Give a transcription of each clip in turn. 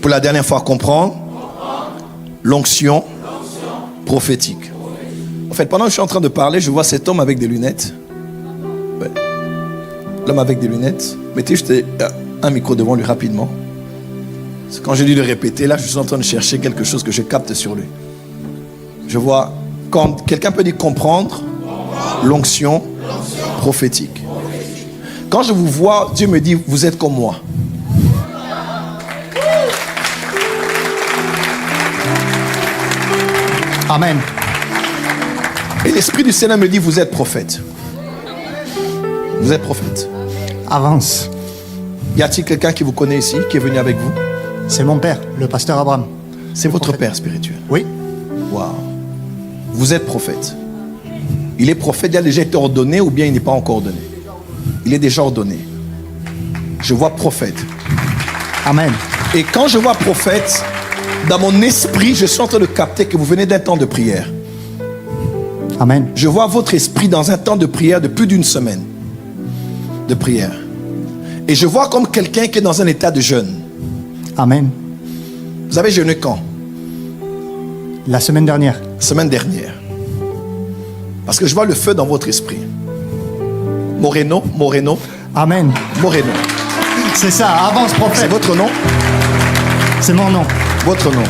Pour la dernière fois, comprendre. L'onction prophétique. En fait, pendant que je suis en train de parler, je vois cet homme avec des lunettes. Ouais. L'homme avec des lunettes. Mettez juste un micro devant lui rapidement. Quand je dis de répéter, là, je suis en train de chercher quelque chose que je capte sur lui. Je vois, quand quelqu'un peut dire comprendre, l'onction prophétique. Quand je vous vois, Dieu me dit, vous êtes comme moi. Amen. Et l'Esprit du Seigneur me dit, vous êtes prophète. Vous êtes prophète. Avance. Y a-t-il quelqu'un qui vous connaît ici, qui est venu avec vous? C'est mon père, le pasteur Abraham. C'est votre père spirituel. Oui. Waouh. Vous êtes prophète. Il est prophète, il a déjà été ordonné ou bien il n'est pas encore ordonné? Il est déjà ordonné. Je vois prophète. Amen. Et quand je vois prophète, dans mon esprit, je suis en train de capter que vous venez d'un temps de prière. Amen. Je vois votre esprit dans un temps de prière de plus d'une semaine de prière. Et je vois comme quelqu'un qui est dans un état de jeûne. Amen. Vous avez jeûné quand? La semaine dernière. Semaine dernière. Parce que je vois le feu dans votre esprit. Moreno. Amen. Moreno. C'est ça, avance C'est prophète. votre nom? C'est mon nom. Votre nom.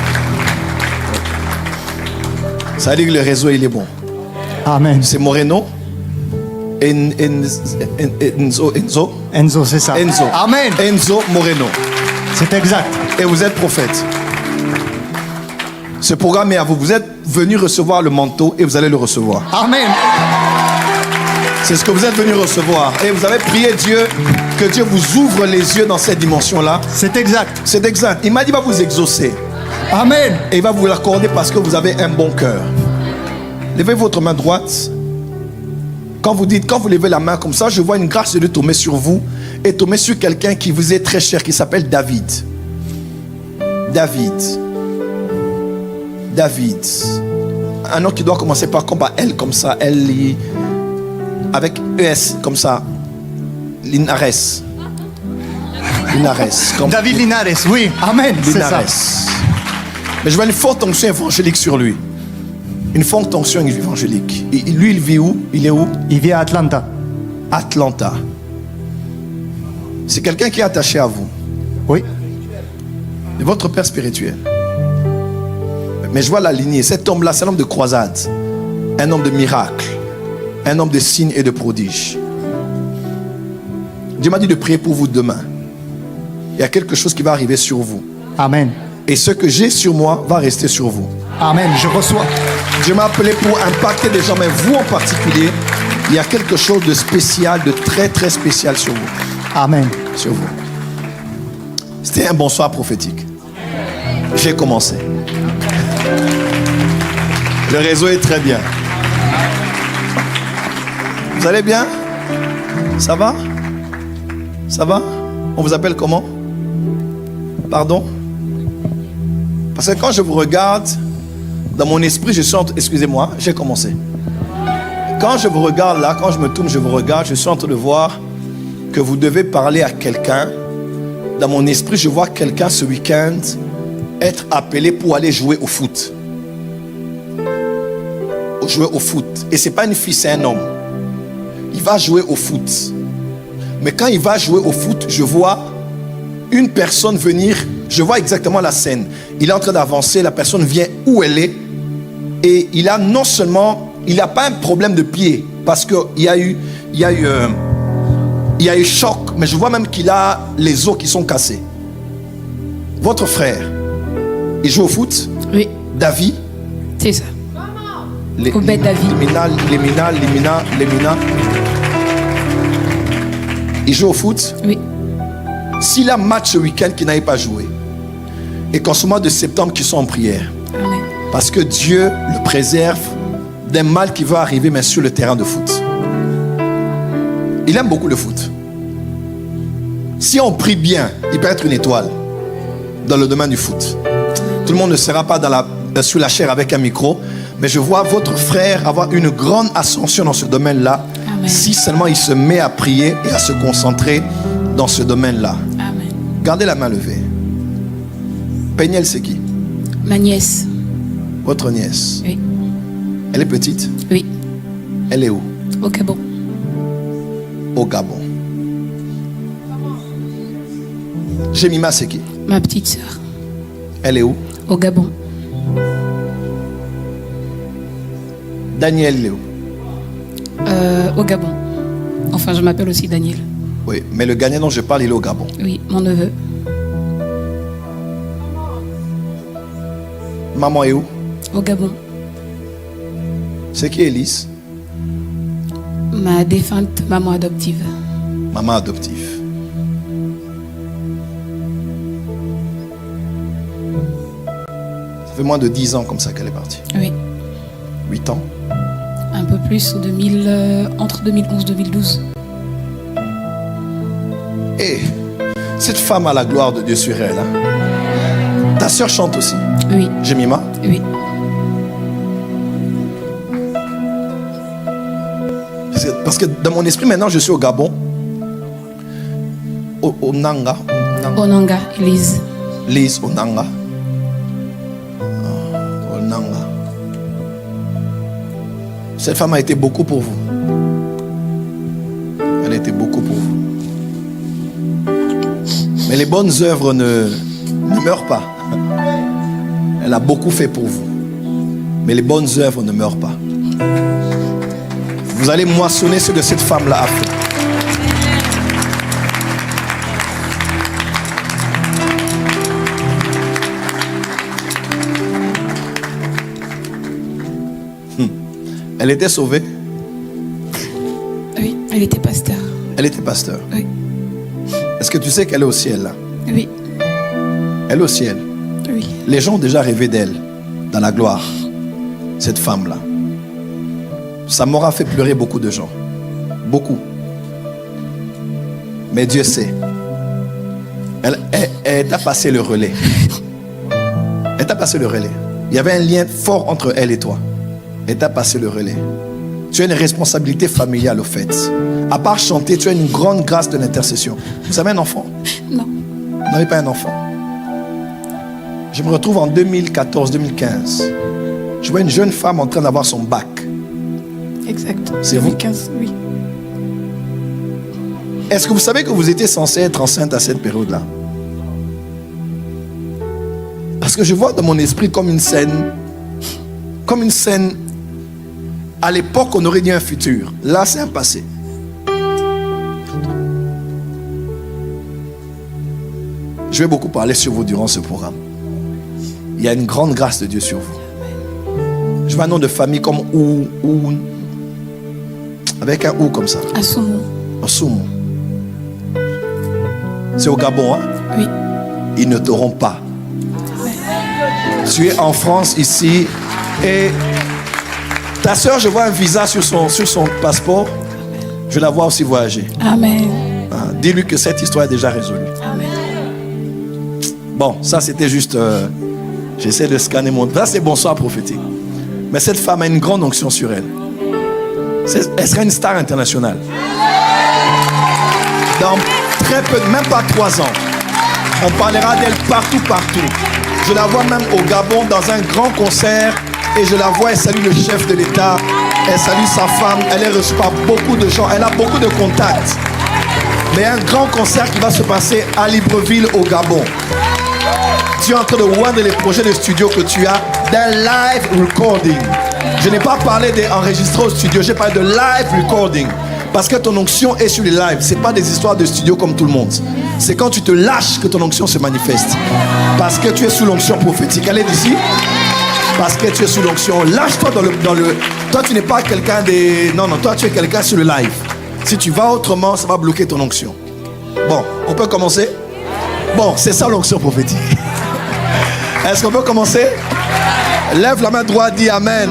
Ça veut dire que le réseau, il est bon. Amen. C'est Moreno. Enzo. Enzo, c'est ça. Enzo. Amen. Enzo Moreno. C'est exact. Et vous êtes prophète. Ce programme est à vous. Vous êtes venu recevoir le manteau et vous allez le recevoir. Amen. C'est ce que vous êtes venu recevoir. Et vous avez prié Dieu, que Dieu vous ouvre les yeux dans cette dimension-là. C'est exact. C'est exact. Il m'a dit, il va vous exaucer. Amen. Et il va vous l'accorder parce que vous avez un bon cœur. Levez votre main droite. Quand vous levez la main comme ça, je vois une grâce de Dieu tomber sur vous et tomber sur quelqu'un qui vous est très cher, qui s'appelle David. David. Un nom qui doit commencer par L comme ça. L avec ES comme ça. Linares. Comme David Linares, oui. Amen. C'est ça. Linares. Mais je vois une forte onction évangélique sur lui. Une forte onction évangélique. Et lui, il vit où? Il est où? Il vit à Atlanta. Atlanta. C'est quelqu'un qui est attaché à vous. Oui. C'est votre père spirituel. Mais je vois la lignée. Cet homme-là, c'est un homme de croisade. Un homme de miracle. Un homme de signes et de prodiges. Dieu m'a dit de prier pour vous demain. Il y a quelque chose qui va arriver sur vous. Amen. Et ce que j'ai sur moi va rester sur vous. Amen. Je reçois. Dieu m'a appelé pour impacter des gens, mais vous en particulier, il y a quelque chose de spécial, de très très spécial sur vous. Amen. Sur vous. C'était un bonsoir prophétique. J'ai commencé. Le réseau est très bien. Vous allez bien? Ça va? Ça va? On vous appelle comment? Pardon? Parce que quand je vous regarde, dans mon esprit, je suis en train... Excusez-moi, j'ai commencé. Quand je vous regarde là, quand je me tourne, je vous regarde, je suis en train de voir que vous devez parler à quelqu'un. Dans mon esprit, je vois quelqu'un ce week-end être appelé pour aller jouer au foot. Jouer au foot. Et ce n'est pas une fille, c'est un homme. Il va jouer au foot. Mais quand il va jouer au foot, je vois une personne venir. Je vois exactement la scène. Il est en train d'avancer, la personne vient où elle est. Et il a non seulement, il n'a pas un problème de pied, parce qu'il y a eu choc, mais je vois même qu'il a les os qui sont cassés. Votre frère, il joue au foot? Oui. David? C'est ça. David. Lemina. Il joue au foot? Oui. S'il a match ce week-end qu'il n'avait pas joué, et qu'en ce mois de septembre qu'ils sont en prière, Amen. parce que Dieu le préserve d'un mal qui va arriver, mais sur le terrain de foot. Il aime beaucoup le foot. Si on prie bien, il peut être une étoile dans le domaine du foot. Tout le monde ne sera pas sur la chair avec un micro, mais je vois votre frère avoir une grande ascension dans ce domaine-là. Amen. Si seulement il se met à prier et à se concentrer dans ce domaine-là. Amen. Gardez la main levée. Péniel, c'est qui? Ma nièce. Votre nièce. Oui. Elle est petite? Oui. Elle est où? Au Gabon. Au Gabon. Jemima, c'est qui? Ma petite sœur. Elle est où? Au Gabon. Daniel, il est où? Au Gabon. Enfin, je m'appelle aussi Daniel. Oui, mais le Ghanéen dont je parle, il est au Gabon. Oui, mon neveu. Maman est où? Au Gabon. C'est qui Élise? Ma défunte maman adoptive. Maman adoptive. Ça fait moins de 10 ans comme ça qu'elle est partie. Oui. 8 ans. Un peu plus, entre 2011 et 2012. Et cette femme a la gloire de Dieu sur elle. Hein? Ta soeur chante aussi. Oui. Jemima? Oui. Parce que dans mon esprit maintenant je suis au Gabon. Au Nanga. Onanga, Elise. Lise au Nanga. Au Nanga. Cette femme a été beaucoup pour vous. Elle a été beaucoup pour vous. Mais les bonnes œuvres ne meurent pas. Elle a beaucoup fait pour vous. Mais les bonnes œuvres ne meurent pas. Vous allez moissonner ce que cette femme-là a fait. Elle était sauvée? Oui, elle était pasteur. Elle était pasteur. Oui. Est-ce que tu sais qu'elle est au ciel là? Oui. Elle est au ciel. Oui. Les gens ont déjà rêvé d'elle dans la gloire. Cette femme-là. Ça m'aura fait pleurer beaucoup de gens. Beaucoup. Mais Dieu sait. Elle t'a passé le relais. Elle t'a passé le relais. Il y avait un lien fort entre elle et toi. Elle t'a passé le relais. Tu as une responsabilité familiale au fait. À part chanter, tu as une grande grâce de l'intercession. Vous avez un enfant? Non. Vous n'avez pas un enfant. Je me retrouve en 2014-2015. Je vois une jeune femme en train d'avoir son bac. Exact. C'est vous? 2015, oui. Est-ce que vous savez que vous étiez censé être enceinte à cette période-là? Parce que je vois dans mon esprit comme une scène. À l'époque, on aurait dit un futur. Là, c'est un passé. Je vais beaucoup parler sur vous durant ce programme. Il y a une grande grâce de Dieu sur vous. Je vois un nom de famille comme Ou, avec un Ou comme ça. Asumu. Asumu. C'est au Gabon, hein? Oui. Ils ne t'auront pas. Tu es en France ici et ta soeur, je vois un visa sur son passeport. Je vais la voir aussi voyager. Amen. Ah, dis-lui que cette histoire est déjà résolue. Amen. Bon, ça c'était juste... j'essaie de scanner mon... Là c'est bonsoir prophétique. Mais cette femme a une grande onction sur elle. Elle sera une star internationale. Dans très peu, même pas 3 ans, on parlera d'elle partout. Je la vois même au Gabon dans un grand concert. Et je la vois, elle salue le chef de l'État. Elle salue sa femme. Elle est reçue par beaucoup de gens. Elle a beaucoup de contacts. Mais un grand concert qui va se passer à Libreville au Gabon. Tu es en train de voir les projets de studio que tu as d'un live recording. Je n'ai pas parlé d'enregistrer au studio, j'ai parlé de live recording. Parce que ton onction est sur les lives. Ce n'est pas des histoires de studio comme tout le monde. C'est quand tu te lâches que ton onction se manifeste. Parce que tu es sous l'onction prophétique. Elle est d'ici. Parce que tu es sous l'onction. Lâche-toi dans le... Toi, tu n'es pas quelqu'un des... Non, toi, tu es quelqu'un sur le live. Si tu vas autrement, ça va bloquer ton onction. Bon, on peut commencer? Bon, c'est ça l'onction prophétique. Est-ce qu'on peut commencer? Lève la main droite, dis Amen.